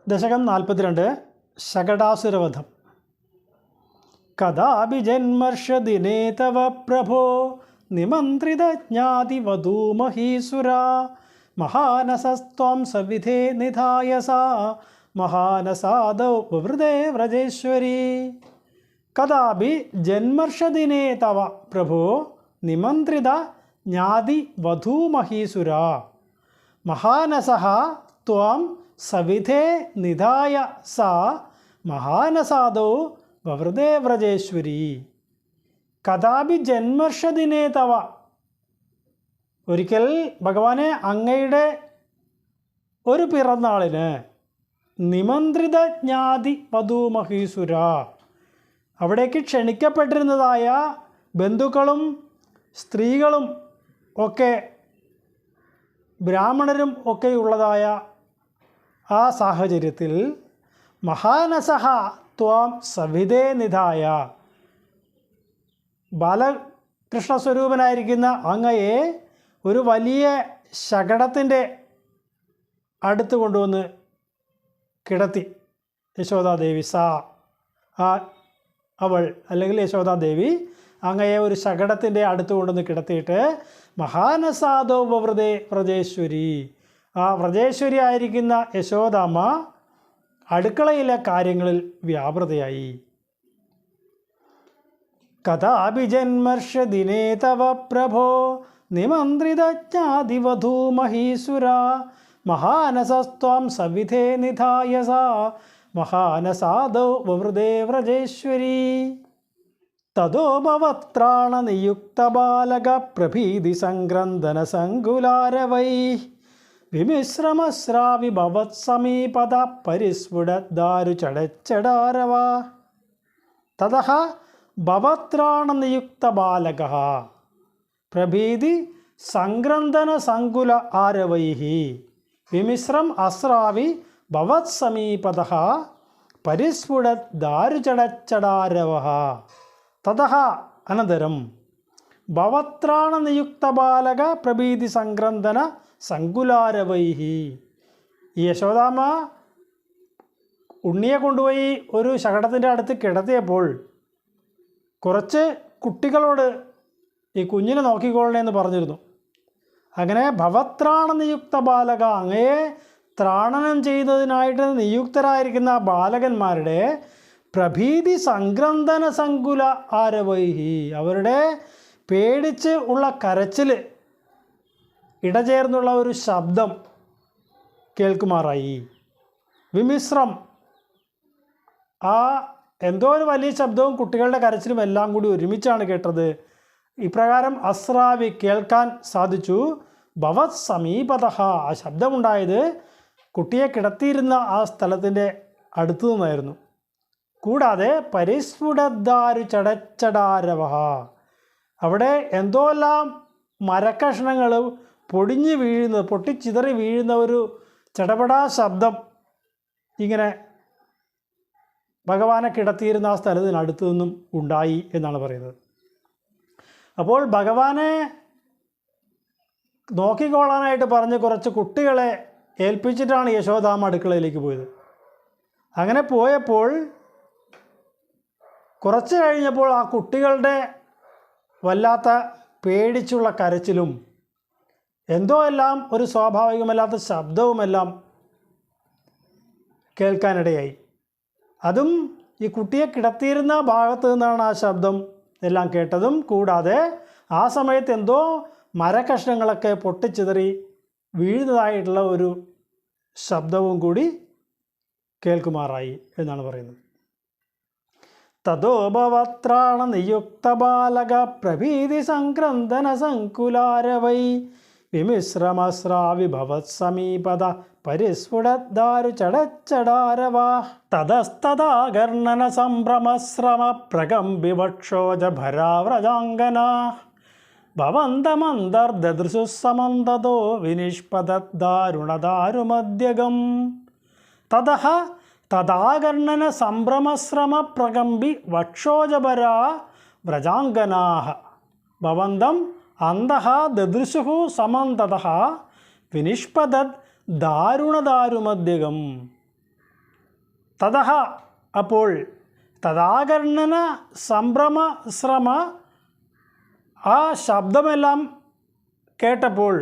ദശകം 42 ശകടാസുരവധം. കഥാപി ജന്മർഷദിനേ തവ പ്രഭോ നിമന്ത്രിതജ്ഞാതിവധൂമഹീസുരാ മഹാനസസ്ത്വം സവിധേ നിധായ സാ മഹാനസാദൗ വവൃതേ വ്രജേശ്വരി. കഥാപി ജന്മർഷദിനേ തവ പ്രഭോ നിമന്ത്രിത ജ്ഞാതി വധൂമഹീസുരാ മഹാനസഃ ത്വം സവിധേ നിധായ സാ മഹാനസാദൗ വവൃതേ വ്രജേശ്വരി. കഥാപി ജന്മർഷദിനേ തവ, ഒരിക്കൽ ഭഗവാനെ അങ്ങയുടെ ഒരു പിറന്നാളിന് നിമന്ത്രിത ജ്ഞാതി വധൂമഹീസുര, അവിടേക്ക് ക്ഷണിക്കപ്പെട്ടിരുന്നതായ ബന്ധുക്കളും സ്ത്രീകളും ഒക്കെ ബ്രാഹ്മണരും ഒക്കെയുള്ളതായ ആ സാഹചര്യത്തിൽ മഹാനസഃ ത്വം സവിധേ നിധായ, ബാലകൃഷ്ണസ്വരൂപനായിരിക്കുന്ന അങ്ങയെ ഒരു വലിയ ശകടത്തിൻ്റെ അടുത്ത് കൊണ്ടുവന്ന് കിടത്തി. യശോദാദേവി അവൾ അല്ലെങ്കിൽ യശോദാദേവി അങ്ങയെ ഒരു ശകടത്തിൻ്റെ അടുത്ത് കൊണ്ടുവന്ന് കിടത്തിയിട്ട് മഹാനസാദോ വവൃതേ വ്രജേശ്വരി, ആ വ്രജേശ്വരി ആയിരിക്കുന്ന യശോദാമ്മ അടുക്കളയിലെ കാര്യങ്ങളിൽ വ്യാപൃതയായി. കഥാപി ജന്മർഷദിനേ തവ പ്രഭോ നിമന്ത്രിതജ്ഞാതിവധൂമഹീസുരാ മഹാനസസ്ത്വം സവിധേ നിധായ സാ മഹാനസാദൗ വവൃതേ വ്രജേശ്വരി. തതോ ഭവത്രാണനിയുക്തബാലക പ്രഭീതി സംഗ്രന്ഥനസങ്കുലാരവൈ വിമിശ്രമസ്രാവി ഭവത്സമീപത പരിസ്ഫുടദ്ദാരുചടച്ചടാരവ. തതഃ ഭവത്രാണനിയുക്തബാലകഃ പ്രഭീതി സംഗ്രന്ഥനസങ്കുല ആരവൈഃ വിമിശ്രം അസ്രാവി ഭവത്സമീപതഃ പരിസ്ഫുടദ്ദാരുചടച്ചടാരവഃ. തതഃ അനന്തരം ഭവത്രാണനിയുക്തബാലക പ്രഭീതി സംഗ്രന്ഥന സങ്കുലാരവൈഃ, ഈ യശോദാമ്മ ഉണ്ണിയെ കൊണ്ടുപോയി ഒരു ശകടത്തിൻ്റെ അടുത്ത് കിടത്തിയപ്പോൾ കുറച്ച് കുട്ടികളോട് ഈ കുഞ്ഞിനെ നോക്കിക്കൊള്ളണമെന്ന് പറഞ്ഞിരുന്നു. അങ്ങനെ ഭവത്രാണനിയുക്ത ബാലക, അങ്ങയെ ത്രാണനം ചെയ്യുന്നതിനായിട്ട് നിയുക്തരായിരിക്കുന്ന ബാലകന്മാരുടെ പ്രഭീതി സംഗ്രന്ഥന സങ്കുല ആരവൈഹി, അവരുടെ പേടിച്ച് ഉള്ള കരച്ചിൽ ഇടചേർന്നുള്ള ഒരു ശബ്ദം കേൾക്കുമാറായി. വിമിശ്രം, ആ എന്തോ ഒരു വലിയ ശബ്ദവും കുട്ടികളുടെ കരച്ചിലും എല്ലാം കൂടി ഒരുമിച്ചാണ് കേട്ടത്. ഇപ്രകാരം അസ്രാവി കേൾക്കാൻ സാധിച്ചു. ഭവത് സമീപതഃ, ആ ശബ്ദമുണ്ടായത് കുട്ടിയെ കിടത്തിയിരുന്ന ആ സ്ഥലത്തിൻ്റെ അടുത്തു നിന്നായിരുന്നു. കൂടാതെ പരിസ്ഫുടദ്ദാരു ചടച്ചടാരവഃ, അവിടെ എന്തോ എല്ലാം മരക്കഷ്ണങ്ങൾ പൊടിഞ്ഞു വീഴുന്നത്, പൊട്ടിച്ചിതറി വീഴുന്ന ഒരു ചടപടാ ശബ്ദം ഇങ്ങനെ ഭഗവാനെ കിടത്തിയിരുന്ന ആ സ്ഥലത്തിനടുത്തു നിന്നും ഉണ്ടായി എന്നാണ് പറയുന്നത്. അപ്പോൾ ഭഗവാനെ നോക്കിക്കൊള്ളാനായിട്ട് പറഞ്ഞ് കുറച്ച് കുട്ടികളെ ഏൽപ്പിച്ചിട്ടാണ് യശോദാമ്മ അടുക്കളയിലേക്ക് പോയത്. അങ്ങനെ പോയപ്പോൾ കുറച്ച് കഴിഞ്ഞപ്പോൾ ആ കുട്ടികളുടെ വല്ലാത്ത പേടിച്ചുള്ള കരച്ചിലും എന്തോ എല്ലാം ഒരു സ്വാഭാവികമല്ലാത്ത ശബ്ദവുമെല്ലാം കേൾക്കാനിടയായി. അതും ഈ കുട്ടിയെ കിടത്തിയിരുന്ന ഭാഗത്ത് നിന്നാണ് ആ ശബ്ദം എല്ലാം കേട്ടതും. കൂടാതെ ആ സമയത്ത് എന്തോ മരക്കഷ്ണങ്ങളൊക്കെ പൊട്ടിച്ചിതറി വീഴുന്നതായിട്ടുള്ള ഒരു ശബ്ദവും കൂടി കേൾക്കുമാറായി എന്നാണ് പറയുന്നത്. തതോ ഭവത്രാണനിയുക്ത ബാലക പ്രഭീതി സംഗ്രന്ഥന സങ്കുലാരവൈ വിമിശ്രമസ്രാവി ഭവത്സമീപത പരിസ്ഫുടദ്ദാരു ചടച്ചടാരവ. തതസ്തദാകർണന സംഭ്രമശ്രമ പ്രകമ്പിവക്ഷോജഭരാവ്രജാംഗനാ ഭവന്തമന്തർദൃശു സമന്തതോ വിനിഷ്പതദ്ദാരുണദാരുമദ്യഗം. തതഃ തദാകർണന സംഭ്രമശ്രമ പ്രകമ്പി വക്ഷോജഭരാ വ്രജാംഗനാഃ ഭവന്തം അന്തഃ ദദൃശുഃ സമന്തതഃ വിനിഷ്പതത് ദാരുണദാരുമദ്യഗം. തതഹ അപ്പോൾ തദാകർണന സംഭ്രമ ശ്രമ ആ ശബ്ദമെല്ലാം കേട്ടപ്പോൾ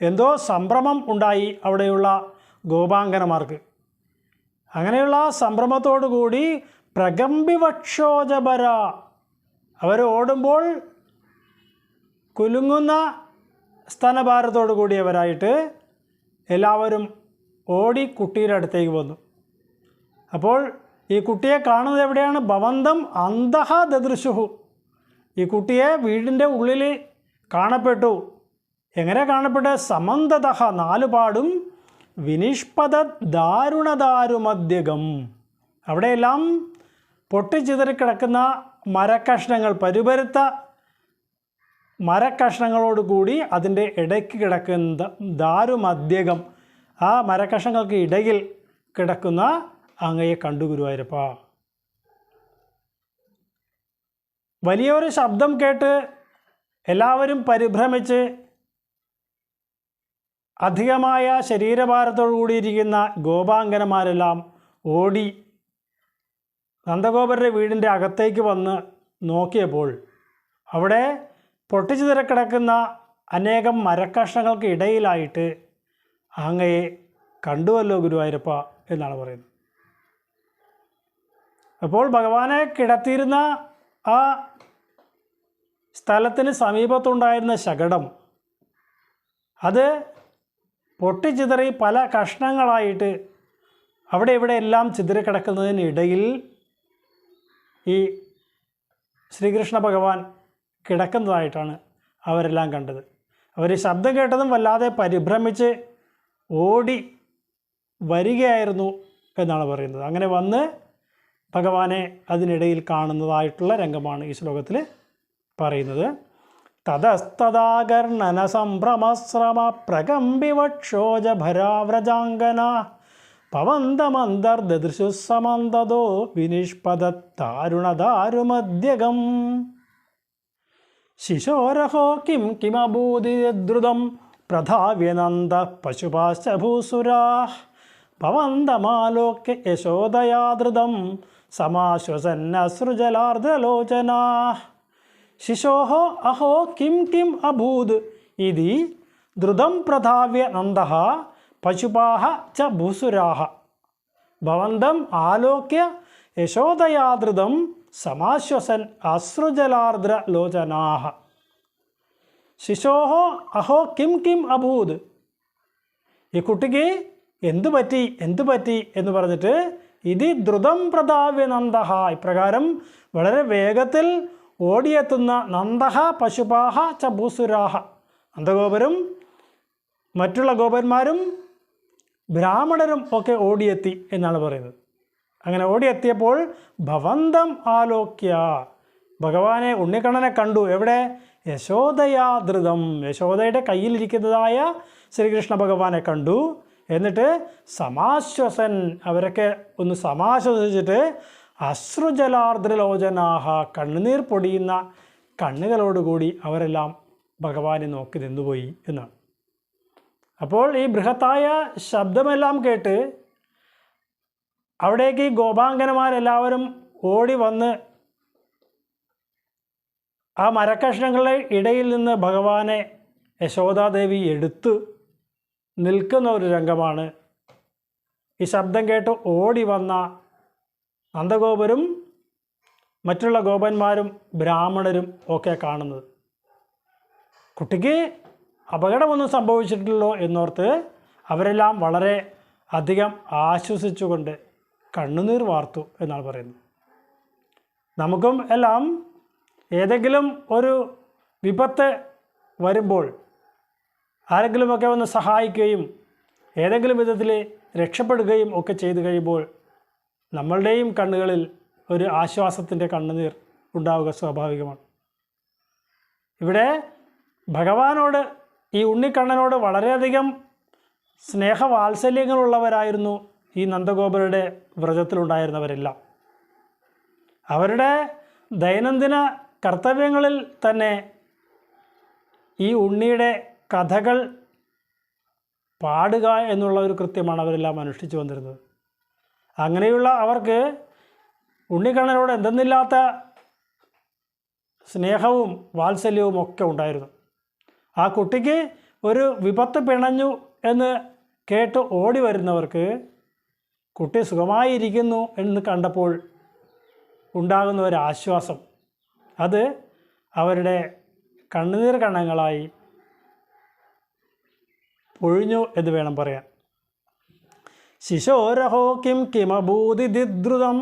എന്തോ സംഭ്രമം ഉണ്ടായി അവിടെയുള്ള ഗോപാംഗനമാർക്ക്. അങ്ങനെയുള്ള സംഭ്രമത്തോടു കൂടി പ്രകമ്പിവക്ഷോജപര അവർ ഓടുമ്പോൾ കുലുങ്ങുന്ന സ്തനഭാരത്തോടു കൂടിയവരായിട്ട് എല്ലാവരും ഓടി കുട്ടിയുടെ അടുത്തേക്ക് വന്നു. അപ്പോൾ ഈ കുട്ടിയെ കാണുന്നത് എവിടെയാണ്? ഭവന്തം അന്തഃ ദദൃശുഹു. ഈ കുട്ടിയെ വീടിൻ്റെ ഉള്ളിൽ കാണപ്പെട്ടു. എങ്ങനെ കാണപ്പെട്ട? സമന്തതഃ നാലുപാടും വിനിഷ്പത ദാരുണദാരുമധ്യകം. അവിടെയെല്ലാം പൊട്ടിച്ചിതറിക്കിടക്കുന്ന മരക്കഷ്ണങ്ങൾ, പരുപരുത്ത മരക്കഷ്ണങ്ങളോടുകൂടി അതിൻ്റെ ഇടയ്ക്ക് കിടക്കുന്ന ദാരുമധ്യകം, ആ മരക്കഷ്ണങ്ങൾക്ക് ഇടയിൽ കിടക്കുന്ന അങ്ങയെ കണ്ടു ഗുരുവായൂരപ്പ. വലിയൊരു ശബ്ദം കേട്ട് എല്ലാവരും പരിഭ്രമിച്ച് അധികമായ ശരീരഭാരത്തോടു കൂടിയിരിക്കുന്ന ഗോപാംഗനമാരെല്ലാം ഓടി നന്ദഗോപരുടെ വീടിൻ്റെ അകത്തേക്ക് വന്ന് നോക്കിയപ്പോൾ അവിടെ പൊട്ടിച്ചിതറിക്കിടക്കുന്ന അനേകം മരക്കഷ്ണങ്ങൾക്ക് ഇടയിലായിട്ട് അങ്ങയെ കണ്ടുവല്ലോ ഗുരുവായൂരപ്പ എന്നാണ് പറയുന്നത്. അപ്പോൾ ഭഗവാനെ കിടത്തിയിരുന്ന ആ സ്ഥലത്തിന് സമീപത്തുണ്ടായിരുന്ന ശകടം അത് പൊട്ടിച്ചിതറി പല കഷ്ണങ്ങളായിട്ട് അവിടെ ഇവിടെ എല്ലാം ചിതറിക്കിടക്കുന്നതിനിടയിൽ ഈ ശ്രീകൃഷ്ണ ഭഗവാൻ കിടക്കുന്നതായിട്ടാണ് അവരെല്ലാം കണ്ടത്. അവർ ശബ്ദം കേട്ടതും വല്ലാതെ പരിഭ്രമിച്ച് ഓടി വരികയായിരുന്നു എന്നാണ് പറയുന്നത്. അങ്ങനെ വന്ന് ഭഗവാനെ അതിനിടയിൽ കാണുന്നതായിട്ടുള്ള രംഗമാണ് ഈ ശ്ലോകത്തിൽ പറയുന്നത്. തതസ്തദാകർണന സംഭ്രമശ്രമ പ്രകമ്പിവക്ഷോജഭരാവ്രജാംഗന പവന്തമന്തർദൃശു സമന്തതോ വിനിഷ്പദത്താരുണദാരുമധ്യകം ശിശോരഹോ കിം കിമഭൂതിദ്രുതം പ്രധാവ്യനന്ദ പശുപാശ്ച ഭൂസുരാഃ ഭവന്തമാലോക്യ യശോദയാദൃതം സമാശ്വസന്നശ്രുജലാർദ്രലോചനാഃ ശിശോഃ അഹോ കിം കിം അഭൂത് ഇതി ദ്രുതം പ്രധാവ്യ നന്ദഃ പശുപാഃ ച ഭൂസുരാഃ ഭവന്തം ആലോക്യ യശോദയാദൃതം സമാശ്വസൻ അശ്രുജലാർദ്രലോചനാഃ ശിശോഃ അഹോ കിം കിം അഭൂത്. ഈ കുട്ടിക്ക് എന്തു പറ്റി എന്ന് പറഞ്ഞിട്ട് ഇത് ദ്രുതം പ്രധാവ്യ നന്ദഃ ഇപ്രകാരം വളരെ വേഗത്തിൽ ഓടിയെത്തുന്ന നന്ദഃ പശുപാഃ ച ഭൂസുരാഃ നന്ദഗോപരും മറ്റുള്ള ഗോപന്മാരും ബ്രാഹ്മണരും ഒക്കെ ഓടിയെത്തി എന്നാണ് പറയുന്നത്. അങ്ങനെ ഓടിയെത്തിയപ്പോൾ ഭവന്തം ആലോക്യ ഭഗവാനെ ഉണ്ണിക്കണ്ണനെ കണ്ടു. എവിടെ? യശോദയാദൃതം യശോദയുടെ കയ്യിലിരിക്കുന്നതായ ശ്രീകൃഷ്ണ ഭഗവാനെ കണ്ടു. എന്നിട്ട് സമാശ്വസൻ അവരൊക്കെ ഒന്ന് സമാശ്വസിച്ചിട്ട് അശ്രുജലാർദ്രലോചനാഹ കണ്ണുനീർ പൊടിയുന്ന കണ്ണുകളോടുകൂടി അവരെല്ലാം ഭഗവാനെ നോക്കി നിന്നുപോയി എന്നാണ്. അപ്പോൾ ഈ ബൃഹത്തായ ശബ്ദമെല്ലാം കേട്ട് അവിടേക്ക് ഈ ഗോപാംഗനമാരെല്ലാവരും ഓടി വന്ന് ആ മരക്കഷ്ണങ്ങളുടെ ഇടയിൽ നിന്ന് ഭഗവാനെ യശോദാദേവി എടുത്ത് നിൽക്കുന്ന ഒരു രംഗമാണ് ഈ ശബ്ദം കേട്ട് ഓടി വന്ന നന്ദഗോപരും മറ്റുള്ള ഗോപന്മാരും ബ്രാഹ്മണരും ഒക്കെ കാണുന്നത്. കുട്ടിക്ക് അപകടമൊന്നും സംഭവിച്ചിട്ടില്ലല്ലോ എന്നോർത്ത് അവരെല്ലാം വളരെ അധികം ആശ്വസിച്ചുകൊണ്ട് കണ്ണുനീർ വാർത്തു എന്നാണ് പറയുന്നത്. നമുക്കും എല്ലാം ഏതെങ്കിലും ഒരു വിപത്ത് വരുമ്പോൾ ആരെങ്കിലുമൊക്കെ ഒന്ന് സഹായിക്കുകയും ഏതെങ്കിലും വിധത്തിൽ രക്ഷപ്പെടുകയും ഒക്കെ ചെയ്തു കഴിയുമ്പോൾ നമ്മളുടെയും കണ്ണുകളിൽ ഒരു ആശ്വാസത്തിൻ്റെ കണ്ണുനീർ ഉണ്ടാവുക സ്വാഭാവികമാണ്. ഇവിടെ ഭഗവാനോട് ഈ ഉണ്ണിക്കണ്ണനോട് വളരെയധികം സ്നേഹവാത്സല്യങ്ങളുള്ളവരായിരുന്നു ഈ നന്ദഗോപരുടെ വ്രതത്തിലുണ്ടായിരുന്നവരെല്ലാം. അവരുടെ ദൈനംദിന കർത്തവ്യങ്ങളിൽ തന്നെ ഈ ഉണ്ണിയുടെ കഥകൾ പാടുക എന്നുള്ള ഒരു കൃത്യമാണ് അവരെല്ലാം അനുഷ്ഠിച്ചു വന്നിരുന്നത്. അങ്ങനെയുള്ള അവർക്ക് ഉണ്ണിക്കണ്ണനോട് എന്തെന്നില്ലാത്ത സ്നേഹവും വാത്സല്യവും ഒക്കെ ഉണ്ടായിരുന്നു. ആ കുട്ടിക്ക് ഒരു വിപത്ത് പിണഞ്ഞു എന്ന് കേട്ട് ഓടി വരുന്നവർക്ക് കുട്ടി സുഖമായിരിക്കുന്നു എന്ന് കണ്ടപ്പോൾ ഉണ്ടാകുന്ന ഒരു ആശ്വാസം, അത് അവരുടെ കണ്ണുനീർ കണ്ണങ്ങളായി പൊഴിഞ്ഞു എന്ന് വേണം പറയാൻ. ശിശോരഹോ കിം കിമഭൂതിദ്രുതം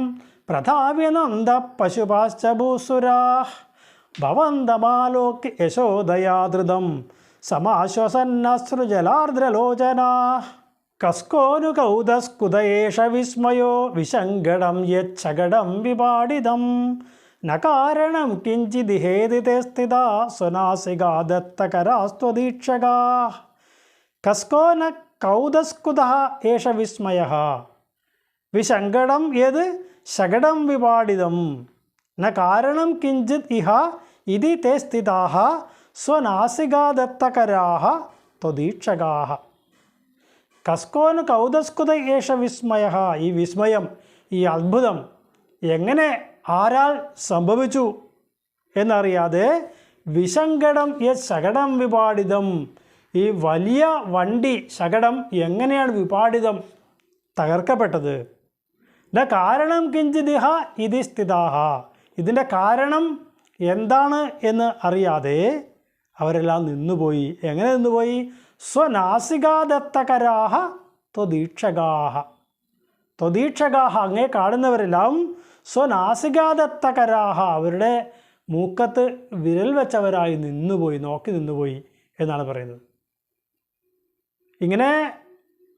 പ്രധാവ്യനന്ദ പശുപാശ്ച ഭൂസുരാഃ ഭവന്തമാലോക്യ യശോദയാധൃതം സമാശ്വസന്നശ്രുജലാർദ്രലോചനാഃ കസ്കോനു കൗതസ്കുതയേഷ വിസ്മയോ വിസങ്കടം യച്ഛകടം വിപാടിതം ന കാരണം കിഞ്ചിദിഹേതി തേ സ്ഥിതാ സ്വനാസികാ ദത്തകരാസ്ത്വദീക്ഷകാഃ കസ്കോ ന കൗതസ്കുതഃ ഏഷ വിസ്മയഃ വിസങ്കടം യത് ശകടം വിപാടിതം ന കാരണം കിഞ്ചിത് ഇഹ ഇതി തേ സ്ഥിതാഃ സ്വനാസികാ ദത്തകരാഃ ത്വദീക്ഷകാഃ. കസ്കോന് കൗതസ്കുത ഏഷ വിസ്മയഃ, ഈ വിസ്മയം, ഈ അത്ഭുതം എങ്ങനെ ആരാൽ സംഭവിച്ചു എന്നറിയാതെ വിസങ്കടം യത് ശകടം വിപാടിതം, ഈ വലിയ വണ്ടി ശകടം എങ്ങനെയാണ് വിപാടിതം തകർക്കപ്പെട്ടത്. ന കാരണം കിഞ്ചിദിഹ ഇതി സ്ഥിതാഃ, ഇതിൻ്റെ കാരണം എന്താണ് എന്ന് അറിയാതെ അവരെല്ലാം നിന്നുപോയി. എങ്ങനെ നിന്നുപോയി? സ്വനാസികാദത്തകരാഹ ത്വദീക്ഷകാഹ. ത്വദീക്ഷകാഹ, അങ്ങേ കാണുന്നവരെല്ലാം സ്വനാസികാദത്തകരാഹ, അവരുടെ മൂക്കത്ത് വിരൽ വെച്ചവരായി നിന്നുപോയി, നോക്കി നിന്നുപോയി എന്നാണ് പറയുന്നത്. ഇങ്ങനെ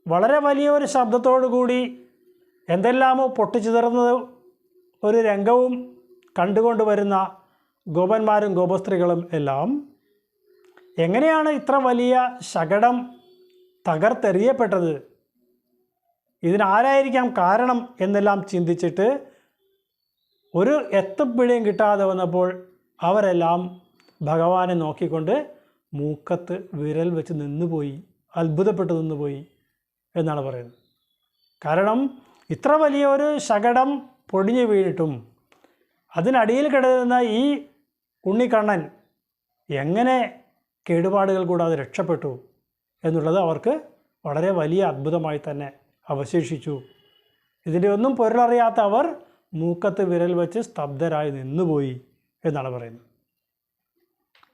വളരെ വലിയൊരു ശബ്ദത്തോടു കൂടി എന്തെല്ലാമോ പൊട്ടിച്ചിതറുന്നത് ഒരു രംഗവും കണ്ടുകൊണ്ട് വരുന്ന ഗോപന്മാരും ഗോപസ്ത്രീകളും എല്ലാം എങ്ങനെയാണ് ഇത്ര വലിയ ശകടം തകർത്തെറിയപ്പെട്ടത്, ഇതിനാരായിരിക്കാം കാരണം എന്നെല്ലാം ചിന്തിച്ചിട്ട് ഒരു എത്തുപിടിയും കിട്ടാതെ വന്നപ്പോൾ അവരെല്ലാം ഭഗവാനെ നോക്കിക്കൊണ്ട് മൂക്കത്ത് വിരൽ വെച്ച് നിന്നുപോയി, അത്ഭുതപ്പെട്ട് നിന്നുപോയി എന്നാണ് പറയുന്നത്. കാരണം ഇത്ര വലിയൊരു ശകടം പൊടിഞ്ഞു വീണിട്ടും അതിനടിയിൽ കിടന്ന ഈ ഉണ്ണിക്കണ്ണൻ എങ്ങനെ കേടുപാടുകൾ കൂടാതെ രക്ഷപ്പെട്ടു എന്നുള്ളത് അവർക്ക് വളരെ വലിയ അത്ഭുതമായി തന്നെ അവശേഷിച്ചു. ഇതിൻ്റെ ഒന്നും പൊരുളറിയാത്ത അവർ മൂക്കത്ത് വിരൽ വെച്ച് സ്തബ്ധരായി നിന്നുപോയി എന്നാണ് പറയുന്നത്.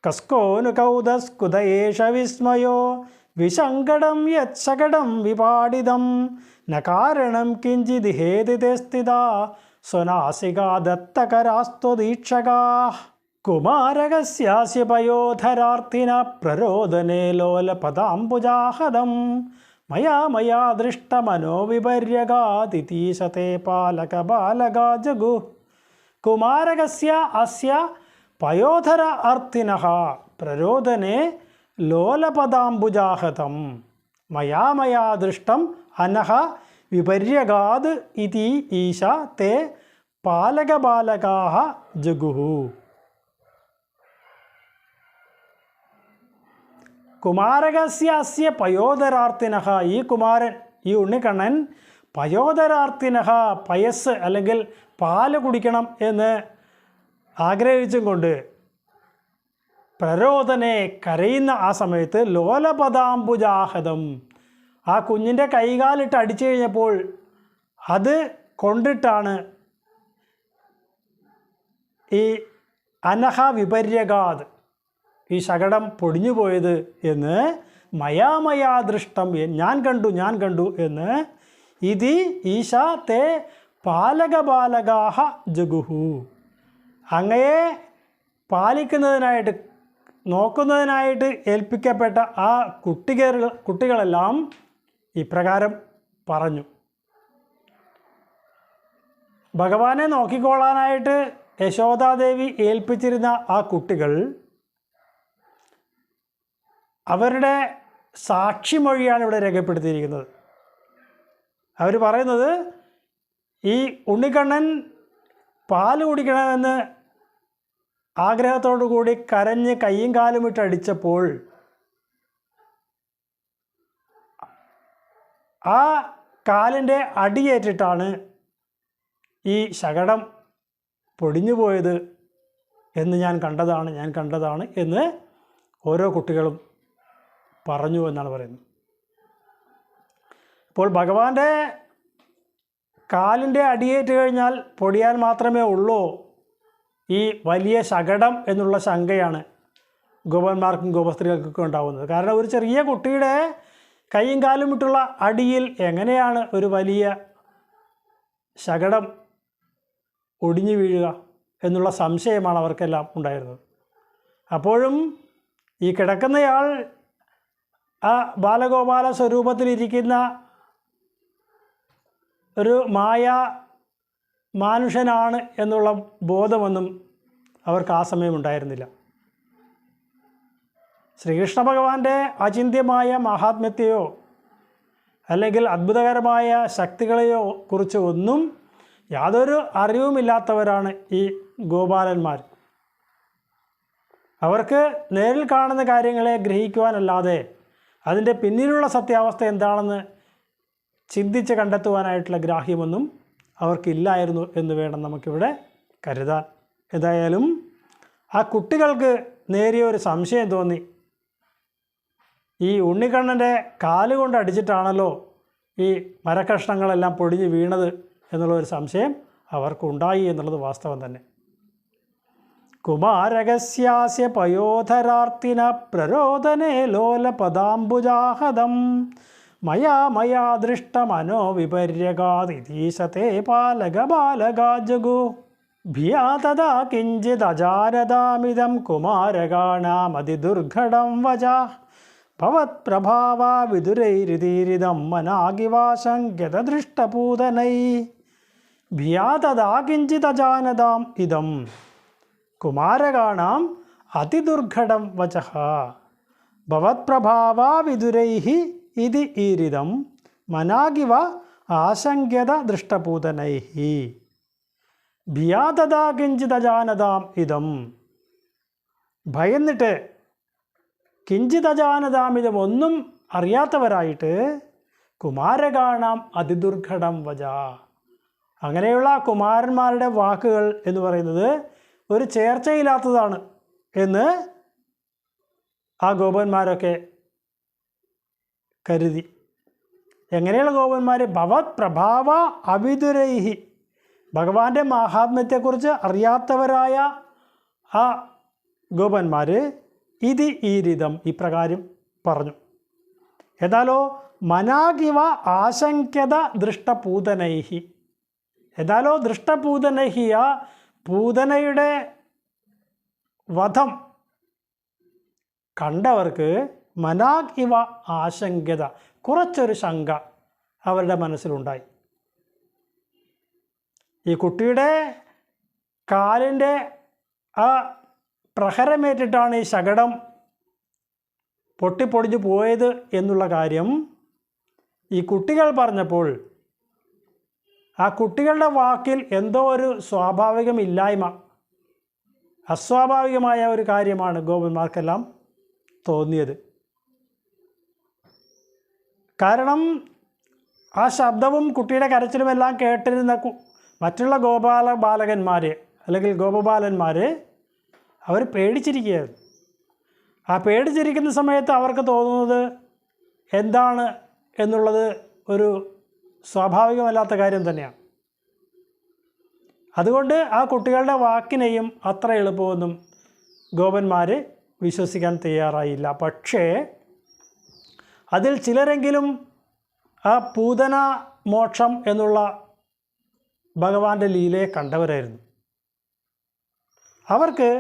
കസ്കോനു കൗതസ്കുതയേഷ വിസ്മയോ വിസങ്കടം യച്ഛകടം വിപാടിതം ന കാരണം കിഞ്ചിദിഹേതി തേ സ്ഥിതാ സ്വനാസികാ ദത്തകരാസ്ത്വദീക്ഷകാഃ കുമാരകസ്യാസ്യ പയോധരാർത്തിന പ്രരോദനേ ലോലപദാംബുജാഹദം മയാ ദൃഷ്ടമനോവിപര്യഗാതിതീശതേ പാലകബാലകാ ജഗുഃ. കുമാരകസ്യ അസ്യ പയോധര അർത്തിനഃ പ്രരോദനേ ലോലപദാംബുജാഹതം മയാ ദൃഷ്ടം അനഃ വിപര്യഗാത് ഇതി ഈശ തേ പാലകബാലകാഃ ജഗുഃ. കുമാരകസ്യ അസ്യ പയോധരാർത്തിനഃ, ഈ കുമാരൻ, ഈ ഉണ്ണിക്കണ്ണൻ പയോധരാർത്തിനഃ, പയസ് അല്ലെങ്കിൽ പാല് കുടിക്കണം എന്ന് ആഗ്രഹിച്ചും കൊണ്ട് പ്രരോദനെ കരയുന്ന ആ സമയത്ത് ലോലപദാംബുജാഹതം, ആ കുഞ്ഞിൻ്റെ കൈകാലിട്ട് അടിച്ചു കഴിഞ്ഞപ്പോൾ അത് കൊണ്ടിട്ടാണ് ഈ അനഹ വിപര്യഗാത്, ഈ ശകടം പൊടിഞ്ഞു പോയത് എന്ന് മയാ ദൃഷ്ടം, ഞാൻ കണ്ടു എന്ന് ഇതി ഈശ തേ പാലകബാലകാഹ ജഗുഹു. അങ്ങയെ പാലിക്കുന്നതിനായിട്ട് നോക്കുന്നതിനായിട്ട് ഏൽപ്പിക്കപ്പെട്ട ആ കുട്ടികളെല്ലാം ഇപ്രകാരം പറഞ്ഞു. ഭഗവാനെ നോക്കിക്കൊള്ളാനായിട്ട് യശോദാദേവി ഏൽപ്പിച്ചിരുന്ന ആ കുട്ടികൾ അവരുടെ സാക്ഷിമൊഴിയാണ് ഇവിടെ രേഖപ്പെടുത്തിയിരിക്കുന്നത്. അവർ പറയുന്നത്, ഈ ഉണ്ണിക്കണ്ണൻ പാല് കുടിക്കണമെന്ന് ആഗ്രഹത്തോടു കൂടി കരഞ്ഞ് കയ്യും കാലും ഇട്ട് അടിച്ചപ്പോൾ ആ കാലിൻ്റെ അടിയേറ്റിട്ടാണ് ഈ ശകടം പൊടിഞ്ഞു പോയത് എന്ന് ഞാൻ കണ്ടതാണ് എന്ന് ഓരോ കുട്ടികളും പറഞ്ഞു എന്നാണ് പറയുന്നത്. അപ്പോൾ ഭഗവാന്റെ കാലിൻ്റെ അടിയേറ്റ് കഴിഞ്ഞാൽ പൊടിയാൻ മാത്രമേ ഉള്ളൂ ഈ വലിയ ശകടം എന്നുള്ള ശങ്കയാണ് ഗോപന്മാർക്കും ഗോപസ്ത്രീകൾക്കൊക്കെ ഉണ്ടാകുന്നത്. കാരണം ഒരു ചെറിയ കുട്ടിയുടെ കൈയും കാലും വിട്ടുള്ള അടിയിൽ എങ്ങനെയാണ് ഒരു വലിയ ശകടം ഒടിഞ്ഞു വീഴുക എന്നുള്ള സംശയമാണ് അവർക്കെല്ലാം ഉണ്ടായിരുന്നത്. അപ്പോഴും ഈ കിടക്കുന്നയാൾ ആ ബാലഗോപാല സ്വരൂപത്തിലിരിക്കുന്ന ഒരു മാനുഷനാണ് എന്നുള്ള ബോധമൊന്നും അവർക്ക് ആ സമയം ഉണ്ടായിരുന്നില്ല. ശ്രീകൃഷ്ണ ഭഗവാന്റെ അചിന്ത്യമായ മഹാത്മ്യത്തെയോ അല്ലെങ്കിൽ അത്ഭുതകരമായ ശക്തികളെയോ കുറിച്ച് ഒന്നും യാതൊരു അറിവുമില്ലാത്തവരാണ് ഈ ഗോപാലന്മാർ. അവർക്ക് നേരിൽ കാണുന്ന കാര്യങ്ങളെ ഗ്രഹിക്കുവാനല്ലാതെ അതിൻ്റെ പിന്നിലുള്ള സത്യാവസ്ഥ എന്താണെന്ന് ചിന്തിച്ച് കണ്ടെത്തുവാനായിട്ടുള്ള ഗ്രാഹ്യമൊന്നും അവർക്കില്ലായിരുന്നു എന്ന് വേണം നമുക്കിവിടെ കരുതാൻ. എന്തായാലും ആ കുട്ടികൾക്ക് നേരിയ ഒരു സംശയം തോന്നി. ഈ ഉണ്ണിക്കണ്ണൻ്റെ കാലുകൊണ്ട് അടിച്ചിട്ടാണല്ലോ ഈ മരക്കഷ്ണങ്ങളെല്ലാം പൊടിഞ്ഞ് വീണത് എന്നുള്ളൊരു സംശയം അവർക്കുണ്ടായി എന്നുള്ളത് വാസ്തവം തന്നെ. കുമാരകസ്യാസ്യ പയോധരാർത്തിന പ്രരോദനേ ലോലപദാംബുജാഹദം മയാ ദൃഷ്ടമനോ വിപര്യഗാതിതീശത്തെ ബാലകാജഗു ഭിയാ തഥാ കിഞ്ചിദജാനതാമിദം കുമാരകാണാമതിദുർഘടം വചാ ഭവത്പ്രഭാവാ വിദുരൈരിതീരിതം മനാഗിവാശങ്ക്യതദൃഷ്ടപൂതനൈ ഭിയാ തഥാ കിഞ്ചിദജാനതാം ഇദം കുമാരകാണാം അതിദുർഘടം വചഃ ഭവത്പ്രഭാവാ വിദുരൈഹി ഇതി ഈരിതം മനാഗിവ ആശങ്ക്യത ദൃഷ്ടപൂതനൈഹി ഭിയാ തഥാ കിഞ്ചിദജാനതാം ഇദം. ഭയന്നിട്ട് കിഞ്ചിദജാനതാമിതം ഒന്നും അറിയാത്തവരായിട്ട് കുമാരകാണാം അതിദുർഘടം വച. അങ്ങനെയുള്ള കുമാരന്മാരുടെ വാക്കുകൾ എന്ന് പറയുന്നത് ഒരു ചേർച്ചയില്ലാത്തതാണ് എന്ന് ആ ഗോപന്മാരൊക്കെ കരുതി. എങ്ങനെയുള്ള ഗോപന്മാർ? ഭവത് പ്രഭാവ അവിദുരൈഹി, ഭഗവാന്റെ മഹാത്മ്യത്തെക്കുറിച്ച് അറിയാത്തവരായ ആ ഗോപന്മാർ ഇത് ഈരിതം ഇപ്രകാരം പറഞ്ഞു. എന്നാലോ മനാഗിവ ആശങ്ക്യത ദൃഷ്ടപൂതനൈഹി, എന്നാലോ ദൃഷ്ടപൂതനൈഹി ആ പൂതനയുടെ വധം കണ്ടവർക്ക് മനാഗ് ഇവ ആശങ്ക്യത, കുറച്ചൊരു ശങ്ക അവരുടെ മനസ്സിലുണ്ടായി. ഈ കുട്ടിയുടെ കാലിൻ്റെ ആ പ്രഹരമേറ്റിട്ടാണ് ഈ ശകടം പൊട്ടിപ്പൊടിഞ്ഞു പോയത് എന്നുള്ള കാര്യം ഈ കുട്ടികൾ പറഞ്ഞപ്പോൾ ആ കുട്ടികളുടെ വാക്കിൽ എന്തോ ഒരു സ്വാഭാവികമില്ലായ്മ, അസ്വാഭാവികമായ ഒരു കാര്യമാണ് ഗോപന്മാർക്കെല്ലാം തോന്നിയത്. കാരണം ആ ശബ്ദവും കുട്ടിയുടെ കരച്ചിലുമെല്ലാം കേട്ടിരുന്ന മറ്റുള്ള ബാലകന്മാർ അല്ലെങ്കിൽ ഗോപബാലന്മാർ അവർ പേടിച്ചിരിക്കുകയായിരുന്നു. ആ പേടിച്ചിരിക്കുന്ന സമയത്ത് അവർക്ക് തോന്നുന്നത് എന്താണ് എന്നുള്ളത് ഒരു സ്വാഭാവികമല്ലാത്ത കാര്യം തന്നെയാണ്. അതുകൊണ്ട് ആ കുട്ടികളുടെ വാക്കിനെയും അത്ര എളുപ്പമൊന്നും ഗോപന്മാർ വിശ്വസിക്കാൻ തയ്യാറായില്ല. പക്ഷേ അതിൽ ചിലരെങ്കിലും ആ പൂതന മോക്ഷം എന്നുള്ള ഭഗവാന്റെ ലീലയെ കണ്ടവരായിരുന്നു. അവർക്ക്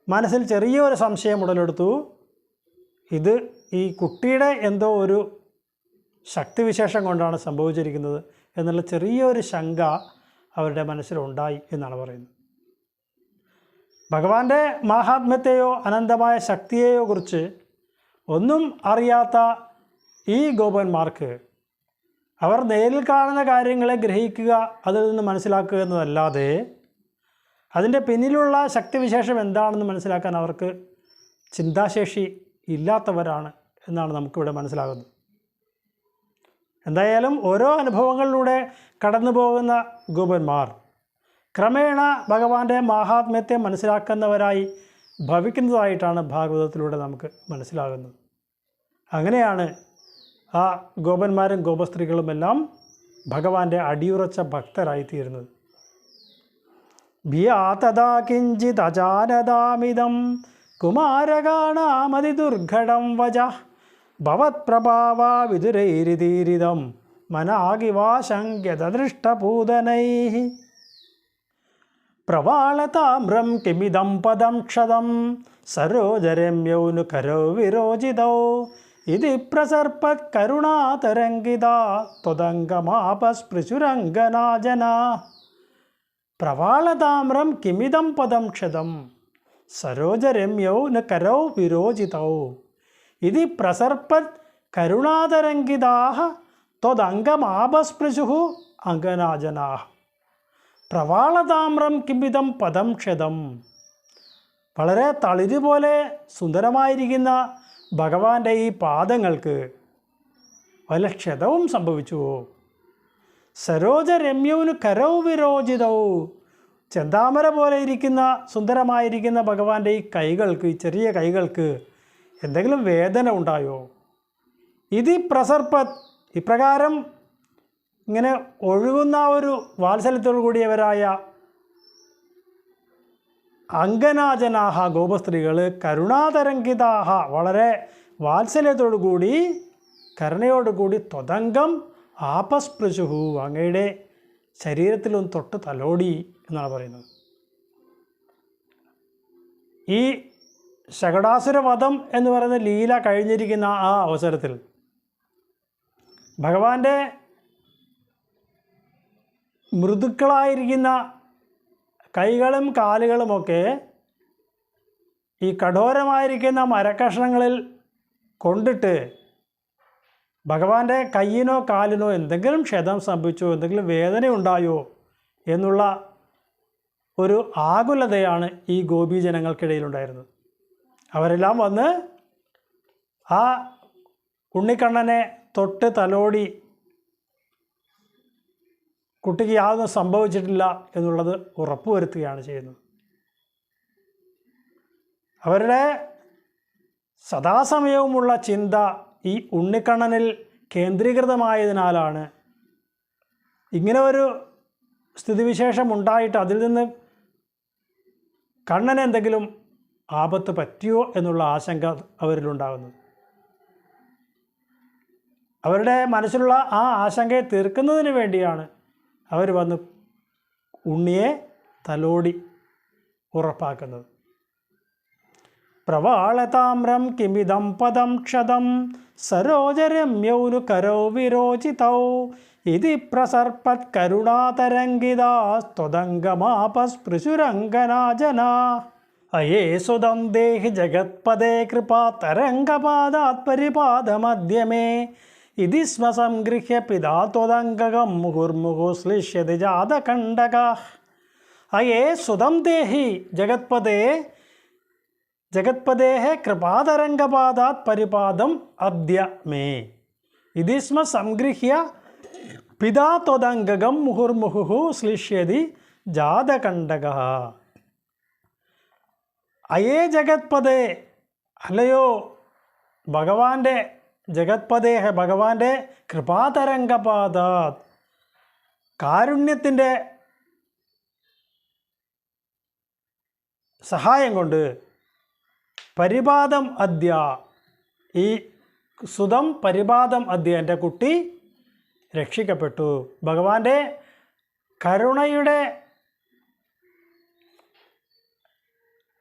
മനസ്സിൽ ചെറിയൊരു സംശയം ഉടലെടുത്തു. ഇത് ഈ കുട്ടിയുടെ എന്തോ ഒരു ശക്തിവിശേഷം കൊണ്ടാണ് സംഭവിച്ചിരിക്കുന്നത് എന്നുള്ള ചെറിയൊരു ശങ്ക അവരുടെ മനസ്സിലുണ്ടായി എന്നാണ് പറയുന്നത്. ഭഗവാന്റെ മാഹാത്മ്യത്തെയോ അനന്തമായ ശക്തിയെയോ കുറിച്ച് ഒന്നും അറിയാത്ത ഈ ഗോപന്മാർക്ക് അവർ നേരിൽ കാണുന്ന കാര്യങ്ങളെ ഗ്രഹിക്കുക, അതിൽ നിന്ന് മനസ്സിലാക്കുക എന്നതല്ലാതെ അതിൻ്റെ പിന്നിലുള്ള ശക്തിവിശേഷം എന്താണെന്ന് മനസ്സിലാക്കാൻ അവർക്ക് ചിന്താശേഷി ഇല്ലാത്തവരാണ് എന്നാണ് നമുക്കിവിടെ മനസ്സിലാകുന്നത്. എന്തായാലും ഓരോ അനുഭവങ്ങളിലൂടെ കടന്നു പോകുന്ന ഗോപന്മാർ ക്രമേണ ഭഗവാന്റെ മാഹാത്മ്യത്തെ മനസ്സിലാക്കുന്നവരായി ഭവിക്കുന്നതായിട്ടാണ് ഭാഗവതത്തിലൂടെ നമുക്ക് മനസ്സിലാകുന്നത്. അങ്ങനെയാണ് ആ ഗോപന്മാരും ഗോപസ്ത്രീകളുമെല്ലാം ഭഗവാന്റെ അടിയുറച്ച ഭക്തരായിത്തീരുന്നത്. ഭിയാ തഥാ കിഞ്ചിത് അജാനതാമിതം കുമാരകാണാമതിദുർഘടം വച ഭവത്പ്രഭാവാ വിദുരൈരിതീരിതം മനാകിവാശങ്ക്യതദൃഷ്ടപൂതനൈഃ പ്രവാളതാമ്രം കിമിദം പദം ക്ഷതം സരോജരമ്യൗ കരൗ വിരോചിതൗ ഇതി പ്രസർപ്പത് കരുണാതരംഗിതാ ത്വദംഗമാപസ്പൃശുരംഗനാജനാ പ്രവാളതാമ്രം കിമിദം പദം ക്ഷതം സരോജരമ്യൗ കരൗ വിരോചിതൗ ഇതി പ്രസർപ്പത് കരുണാതരംഗിതാഃ ത്വദംഗമാപസ്പൃശുഃ അംഗനാജനാഃ പ്രവാളതാമ്രം കിമിദം പദം ക്ഷതം. വളരെ തളിര് പോലെ സുന്ദരമായിരിക്കുന്ന ഭഗവാന്റെ ഈ പാദങ്ങൾക്ക് വല്ല ക്ഷതവും സംഭവിച്ചുവോ? സരോജരമ്യൗന് കരൗ വിരോചിതൗ, ചെന്താമര പോലെ ഇരിക്കുന്ന സുന്ദരമായിരിക്കുന്ന ഭഗവാന്റെ ഈ കൈകൾക്ക്, ഈ ചെറിയ കൈകൾക്ക് എന്തെങ്കിലും വേദന ഉണ്ടായോ? ഇതി പ്രസർപ്പത്, ഇപ്രകാരം ഇങ്ങനെ ഒഴുകുന്ന ഒരു വാത്സല്യത്തോടു കൂടിയവരായ അംഗനാജനാഹ ഗോപസ്ത്രീകൾ കരുണാതരംഗിതാഹ, വളരെ വാത്സല്യത്തോടു കൂടി കരുണയോടുകൂടി ത്വദംഗം ആപസ്പൃശുഹു, അങ്ങയുടെ ശരീരത്തിലൊന്ന് തൊട്ട് തലോടി എന്നാണ് പറയുന്നത്. ഈ ശകടാസുരവധം എന്ന് പറയുന്ന ലീല കഴിഞ്ഞിരിക്കുന്ന ആ അവസരത്തിൽ ഭഗവാന്റെ മൃദുക്കളായിരിക്കുന്ന കൈകളും കാലുകളുമൊക്കെ ഈ കഠോരമായിരിക്കുന്ന മരക്കഷ്ണങ്ങളിൽ കൊണ്ടിട്ട് ഭഗവാന്റെ കയ്യിനോ കാലിനോ എന്തെങ്കിലും ക്ഷതം സംഭവിച്ചോ, എന്തെങ്കിലും വേദന ഉണ്ടായോ എന്നുള്ള ഒരു ആകുലതയാണ് ഈ ഗോപീജനങ്ങൾക്കിടയിലുണ്ടായിരുന്നത്. അവരെല്ലാം വന്ന് ആ ഉണ്ണിക്കണ്ണനെ തൊട്ട് തലോടി കുട്ടിക്ക് യാതൊന്നും സംഭവിച്ചിട്ടില്ല എന്നുള്ളത് ഉറപ്പുവരുത്തുകയാണ് ചെയ്യുന്നത്. അവരുടെ സദാസമയവുമുള്ള ചിന്ത ഈ ഉണ്ണിക്കണ്ണനിൽ കേന്ദ്രീകൃതമായതിനാലാണ് ഇങ്ങനെ ഒരു സ്ഥിതിവിശേഷം ഉണ്ടായിട്ട് അതിൽ നിന്ന് കണ്ണന് എന്തെങ്കിലും ആപത്ത് പറ്റിയോ എന്നുള്ള ആശങ്ക അവരിലുണ്ടാകുന്നത്. അവരുടെ മനസ്സിലുള്ള ആ ആശങ്കയെ തീർക്കുന്നതിന് വേണ്ടിയാണ് അവർ വന്ന് ഉണ്ണിയെ തലോടി ഉറപ്പാക്കുന്നത്. പ്രവാളതാമ്രം കിമിദം പദം ക്ഷതം സരോജരമ്യൗ കരൗ വിരോചിതൗ ഇതി പ്രസർപ്പത് കരുണാതരംഗിതാസ്ത്വദംഗമാപസ്പൃശുരംഗനാജനാ അയേ സുതം ദേഹി ജഗത്പദേ കൃപാ തരംഗപാദാത് പരിപാദമധ്യമേ ഇതി സ്മ സംഗൃഹ്യ പിതാ ത്വദംഗകം മുഹുർമുഹു ശ്ലിഷ്യതി ജാതകണ്ഡകാഃ. അയേ സുതം ദേഹി ജഗത്പദേ ജഗത്പദേഃ കൃപാതരംഗപാദാത് പരിപാദം അദ്യ മേ ഇതി സ്മ സംഗൃഹ്യ പിതാ ത്വദംഗകം മുഹുർമുഹു ശ്ലിഷ്യതി ജാതകണ്ഡകഃ. അയേ ജഗത്പദേ, അല്ലയോ ഭഗവാന്റെ ജഗത്പദേഹ, ഭഗവാന്റെ കൃപാതരംഗപാദാത്, കാരുണ്യത്തിൻ്റെ സഹായം കൊണ്ട് പരിപാദം അദ്യ, ഈ സുതം പരിപാദം അദ്യ, എൻ്റെ കുട്ടി രക്ഷിക്കപ്പെട്ടു. ഭഗവാന്റെ കരുണയുടെ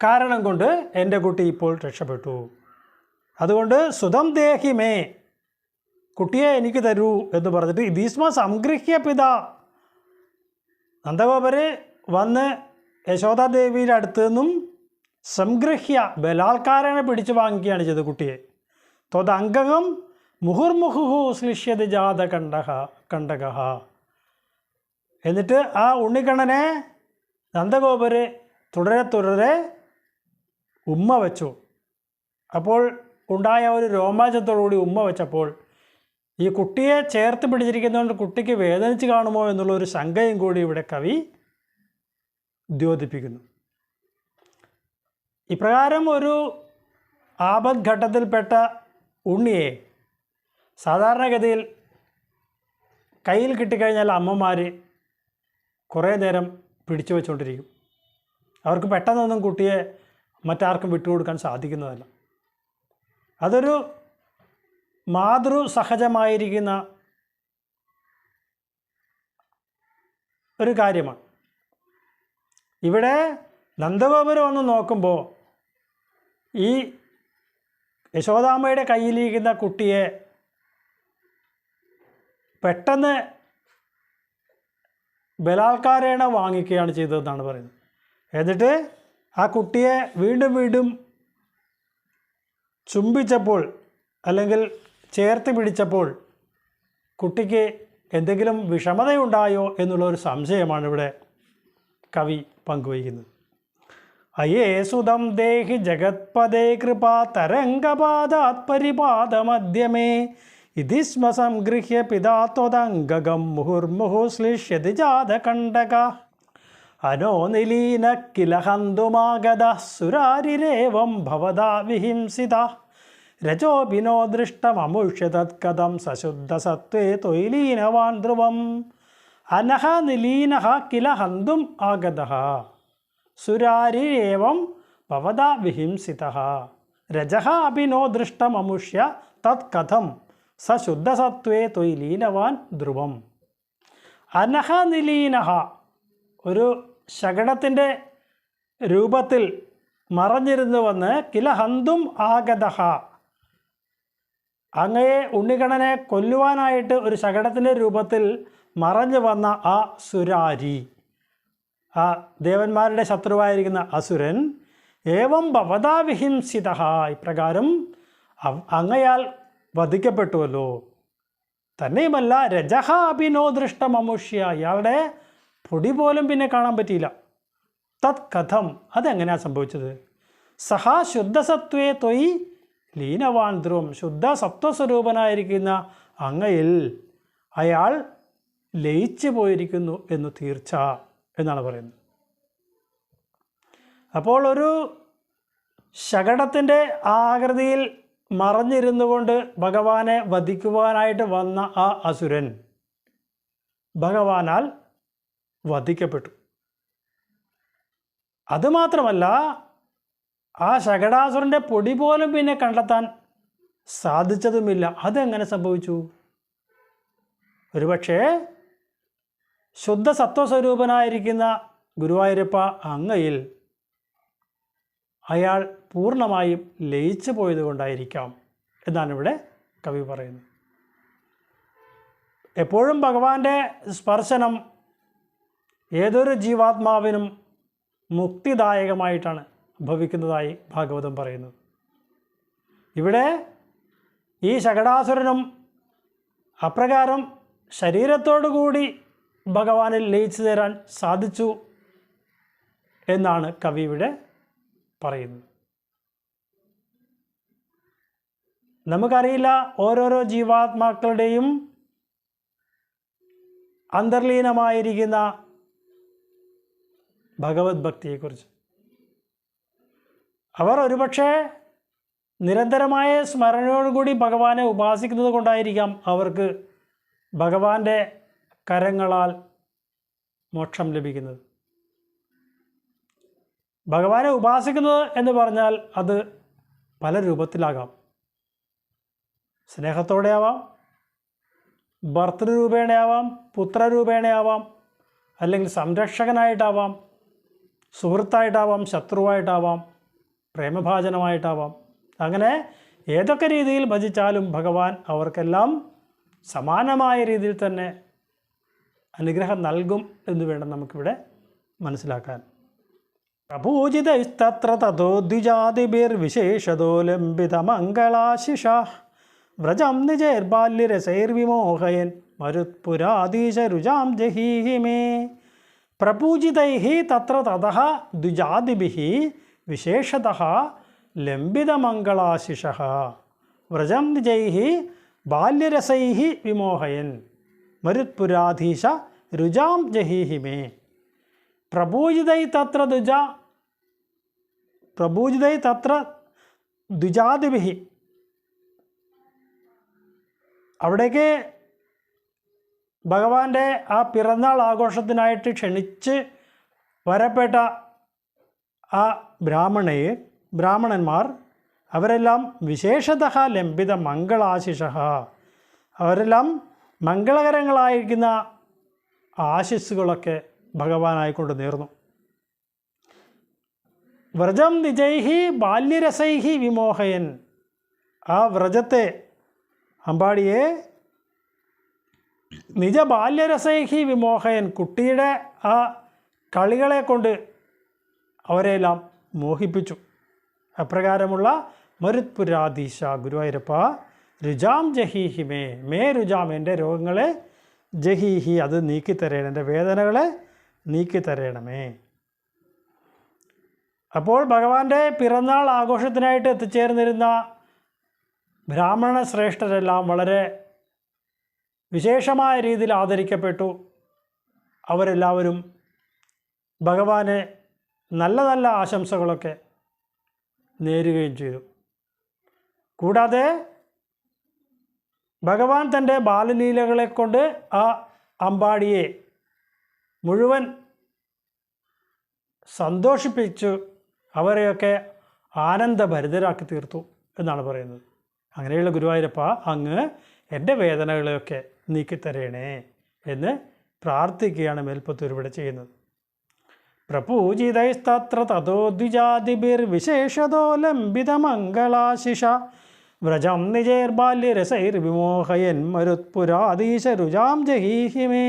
കാരണം കൊണ്ട് എൻ്റെ കുട്ടി ഇപ്പോൾ രക്ഷപ്പെട്ടു. അതുകൊണ്ട് സുതം ദേഹി മേ, കുട്ടിയെ എനിക്ക് തരൂ എന്ന് പറഞ്ഞിട്ട് ഇതീസ്മ സംഗൃഹ്യ പിതാ, നന്ദഗോപര് വന്ന് യശോദാദേവിയുടെ അടുത്ത് നിന്നും സംഗൃഹ്യ, ബലാത്കാരനെ പിടിച്ചു വാങ്ങിക്കുകയാണ് ചെയ്തത് കുട്ടിയെ. ത്വദംഗകം മുഹുർമുഹു ശ്ലിഷ്യതി ജാതകണ്ഡകഃ. എന്നിട്ട് ആ ഉണ്ണിക്കണ്ണനെ നന്ദഗോപര് തുടരെ ഉമ്മ വെച്ചു. അപ്പോൾ ഉണ്ടായ ഒരു രോമാഞ്ചത്തോടുകൂടി ഉമ്മ വെച്ചപ്പോൾ ഈ കുട്ടിയെ ചേർത്ത് പിടിച്ചിരിക്കുന്നതുകൊണ്ട് കുട്ടിക്ക് വേദനിച്ച് കാണുമോ എന്നുള്ളൊരു ശങ്കയും കൂടി ഇവിടെ കവി ദ്യോതിപ്പിക്കുന്നു. ഇപ്രകാരം ഒരു ആപദ്ഘട്ടത്തിൽപ്പെട്ട ഉണ്ണിയെ സാധാരണഗതിയിൽ കയ്യിൽ കിട്ടിക്കഴിഞ്ഞാൽ അമ്മമാർ കുറേ നേരം പിടിച്ചു വെച്ചുകൊണ്ടിരിക്കും. അവർക്ക് പെട്ടെന്നൊന്നും കുട്ടിയെ മറ്റാർക്കും വിട്ടുകൊടുക്കാൻ സാധിക്കുന്നതല്ല. അതൊരു മാതൃസഹജമായിരിക്കുന്ന ഒരു കാര്യമാണ്. ഇവിടെ നന്ദഗോപുരം ഒന്ന് നോക്കുമ്പോൾ ഈ യശോദാമ്മയുടെ കയ്യിലിരിക്കുന്ന കുട്ടിയെ പെട്ടെന്ന് ബലാത്കാരേണ വാങ്ങിക്കുകയാണ് ചെയ്തതെന്നാണ് പറയുന്നത്. എന്നിട്ട് ആ കുട്ടിയെ വീണ്ടും വീണ്ടും ചുംബിച്ചപ്പോൾ അല്ലെങ്കിൽ ചേർത്ത് പിടിച്ചപ്പോൾ കുട്ടിക്ക് എന്തെങ്കിലും വിഷമതയുണ്ടായോ എന്നുള്ളൊരു സംശയമാണ് ഇവിടെ കവി പങ്കുവയ്ക്കുന്നത്. അയേ സുതം ദേഹി ജഗത്പദേ കൃപാ തരംഗപാദാത് പരിപാദമധ്യമേ ഇതി സ്മ സംഗൃഹ്യ പിതാ ത്വദംഗകം മുഹുർമുഹുശ്ലിഷ്യതി ജാതകണ്ഠക അനോ നിലീന കില ഹന്തുമാഗത സുരാരിരേവം ഭവതാ വിഹിംസിത രജോഭിനോ ദൃഷ്ടമമുഷ്യ തത്കഥം സശുദ്ധസത്വേ ത്വയിലീനവാൻ ധ്രുവം അനഹ നിലീനഃ കില ഹന്തും ആഗതഃ സുരാരിരേവം ഭവതാ വിഹിംസിതഃ രജഃ അഭിനോ ദൃഷ്ടമമുഷ്യ തത്കഥം സശുദ്ധസത്വേ ത്വയിലീനവാൻ ധ്രുവം. അനഹ നിലീനഃ ഒരു ശകടത്തിൻ്റെ രൂപത്തിൽ മറഞ്ഞിരുന്നു വന്ന് കില ഹന്തും ആഗതഃ അങ്ങയെ ഉണ്ണിക്കണ്ണനെ കൊല്ലുവാനായിട്ട് ഒരു ശകടത്തിൻ്റെ രൂപത്തിൽ മറഞ്ഞു വന്ന ആ സുരാരി, ആ ദേവന്മാരുടെ ശത്രുവായിരിക്കുന്ന അസുരൻ ഏവം ഭവതാ വിഹിംസിതഃ ഇപ്രകാരം അങ്ങയാൽ വധിക്കപ്പെട്ടുവല്ലോ. തന്നെയുമല്ല രജഹ അഭിനോ ദൃഷ്ടമമുഷ്യ ഇയാളുടെ പൊടി പോലും പിന്നെ കാണാൻ പറ്റിയില്ല. തത് കഥം അതെങ്ങനെയാണ് സംഭവിച്ചത്? സഹ ശുദ്ധസത്വേ ത്വയി ലീനവാൻ ധ്രുവം ശുദ്ധ സത്വസ്വരൂപനായിരിക്കുന്ന അങ്ങയിൽ അയാൾ ലയിച്ചു പോയിരിക്കുന്നു എന്ന് തീർച്ച എന്നാണ് പറയുന്നത്. അപ്പോൾ ഒരു ശകടത്തിൻ്റെ ആകൃതിയിൽ മറഞ്ഞിരുന്നു കൊണ്ട് ഭഗവാനെ വധിക്കുവാനായിട്ട് വന്ന ആ അസുരൻ ഭഗവാനാൽ വധിക്കപ്പെട്ടു. അതുമാത്രമല്ല ആ ശകടാസുരൻ്റെ പൊടി പോലും പിന്നെ കണ്ടെത്താൻ സാധിച്ചതുമില്ല. അതെങ്ങനെ സംഭവിച്ചു? ഒരുപക്ഷേ ശുദ്ധ സത്വസ്വരൂപനായിരിക്കുന്ന ഗുരുവായൂരപ്പ അങ്ങയിൽ അയാൾ പൂർണ്ണമായും ലയിച്ചു പോയതുകൊണ്ടായിരിക്കാം എന്നാണ് ഇവിടെ കവി പറയുന്നത്. എപ്പോഴും ഭഗവാന്റെ സ്പർശനം ഏതൊരു ജീവാത്മാവിനും മുക്തിദായകമായിട്ടാണ് ഭവിക്കുന്നതായി ഭാഗവതം പറയുന്നത്. ഇവിടെ ഈ ശകടാസുരനും അപ്രകാരം ശരീരത്തോടു കൂടി ഭഗവാനിൽ ലയിച്ചു തരാൻ സാധിച്ചു എന്നാണ് കവി ഇവിടെ പറയുന്നത്. നമുക്കറിയില്ല ഓരോരോ ജീവാത്മാക്കളുടെയും അന്തർലീനമായിരിക്കുന്ന ഭഗവത് ഭക്തിയെക്കുറിച്ച്. അവർ ഒരുപക്ഷെ നിരന്തരമായ സ്മരണയോടുകൂടി ഭഗവാനെ ഉപാസിക്കുന്നത് കൊണ്ടായിരിക്കാം അവർക്ക് ഭഗവാന്റെ കരങ്ങളാൽ മോക്ഷം ലഭിക്കുന്നത്. ഭഗവാനെ ഉപാസിക്കുന്നത് എന്ന് പറഞ്ഞാൽ അത് പല രൂപത്തിലാകാം. സ്നേഹത്തോടെയാവാം, ഭർത്തൃരൂപേണയാവാം, പുത്രരൂപേണയാവാം, അല്ലെങ്കിൽ സംരക്ഷകനായിട്ടാവാം, സുഹൃത്തായിട്ടാവാം, ശത്രുവായിട്ടാവാം, പ്രേമഭാജനമായിട്ടാവാം. അങ്ങനെ ഏതൊക്കെ രീതിയിൽ ഭജിച്ചാലും ഭഗവാൻ അവർക്കെല്ലാം സമാനമായ രീതിയിൽ തന്നെ അനുഗ്രഹം നൽകും എന്ന് വേണം നമുക്കിവിടെ മനസ്സിലാക്കാൻ. പ്രപൂജിതസ്തത്ര തതോ ദ്വിജാതിഭിർവിശേഷതോ ലംബിതമംഗളാശിഷ വ്രജം നിജൈർബാല്യരസൈർവിമോഹയൻ മരുത്പുരാധീശരുജാം ജഹീഹി മേ. പ്രപൂജിതൈഃ തത്ര തതഃ ദ്വിജാതിഭിഃ വിശേഷതഃ ലംബിതമംഗളാശിഷഃ വ്രജം നിജൈഃ ബാല്യരസൈः വിമോഹയൻ മരുത്പുരാധീശ രുജാം ജഹീഹി മേ. പ്രപൂജിതൈ തത്ര ദ്വിജാദിഭിः. അവിടേക്ക് ഭഗവാന്റെ ആ പിറന്നാൾ ആഘോഷത്തിനായിട്ട് ക്ഷണിച്ച് വരപ്പെട്ട ആ ബ്രാഹ്മണന്മാർ അവരെല്ലാം വിശേഷതഃ ലംബിത മംഗളാശിഷഃ. അവരെല്ലാം മംഗളകരങ്ങളായിരിക്കുന്ന ആശിസ്സുകളൊക്കെ ഭഗവാനായിക്കൊണ്ട് നേർന്നു. വ്രജം നിജൈഹി ബാല്യരസൈഹി വിമോഹയൻ. ആ വ്രജത്തെ, അമ്പാടിയെ നിജ ബാല്യരസൈഹി വിമോഹയൻ, കുട്ടിയുടെ ആ കളികളെ കൊണ്ട് അവരെല്ലാം മോഹിപ്പിച്ചു. അപ്രകാരമുള്ള മരുത്പുരാധീശ ഗുരുവായൂരപ്പ രുജാം ജഹീഹി മേ രുജാം, എൻ്റെ രോഗങ്ങളെ, ജഹീഹി അത് നീക്കിത്തരേണം, എൻ്റെ വേദനകളെ നീക്കിത്തരേണമേ. അപ്പോൾ ഭഗവാന്റെ പിറന്നാൾ ആഘോഷത്തിനായിട്ട് എത്തിച്ചേർന്നിരുന്ന ബ്രാഹ്മണ ശ്രേഷ്ഠരെല്ലാം വളരെ വിശേഷമായ രീതിയിൽ ആദരിക്കപ്പെട്ടു. അവരെല്ലാവരും ഭഗവാന് നല്ല നല്ല ആശംസകളൊക്കെ നേരുകയും ചെയ്തു. കൂടാതെ ഭഗവാൻ തൻ്റെ ബാലലീലകളെ കൊണ്ട് ആ അമ്പാടിയെ മുഴുവൻ സന്തോഷിപ്പിച്ചു, അവരെയൊക്കെ ആനന്ദഭരിതരാക്കി തീർത്തു എന്നാണ് പറയുന്നത്. അങ്ങനെയുള്ള ഗുരുവായൂരപ്പ അങ്ങ് എൻ്റെ വേദനകളെയൊക്കെ നീക്കിത്തരേണേ എന്ന് പ്രാർത്ഥിക്കുകയാണ് മേൽപ്പത്തൂർ ഇവിടെ ചെയ്യുന്നത്. പ്രപൂജിതൈസ്തത്ര തതോ ദ്വിജാതിഭിർവിശേഷതോ ലംബിതമംഗളാശിഷ വ്രജം നിജൈർബാല്യരസൈർവിമോഹയൻ മരുത്പുരാധീശ രുജാം ജഹീഹി മേ.